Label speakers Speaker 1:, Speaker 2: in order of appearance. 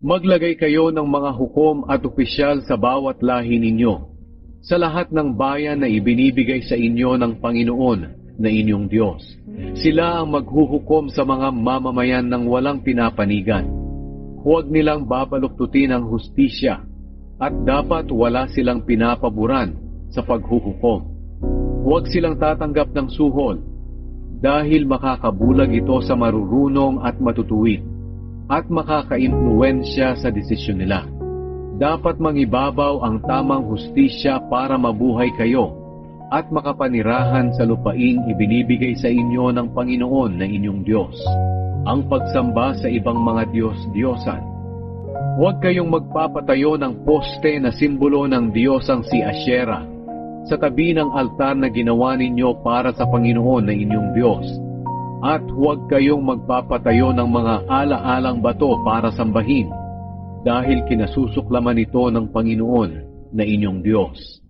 Speaker 1: Maglagay kayo ng mga hukom at opisyal sa bawat lahi ninyo, sa lahat ng bayan na ibinibigay sa inyo ng Panginoon na inyong Diyos. Sila ang maghuhukom sa mga mamamayan ng walang pinapanigan. Huwag nilang babaluktutin ang hustisya at dapat wala silang pinapaboran sa paghuhukom. Huwag silang tatanggap ng suhol dahil makakabulag ito sa marurunong at matutuwid at makakaimpluwensya sa desisyon nila. Dapat mangibabaw ang tamang hustisya para mabuhay kayo at makapanirahan sa lupaing ibinibigay sa inyo ng Panginoon na inyong Diyos. Ang pagsamba sa ibang mga Diyos-Diyosan. Huwag kayong magpapatayo ng poste na simbolo ng Diyosang si Asyera sa tabi ng altar na ginawa ninyo para sa Panginoon na inyong Diyos. At huwag kayong magpapatayo ng mga ala-alang bato para sambahin dahil kinasusuklaman ito ng Panginoon na inyong Diyos.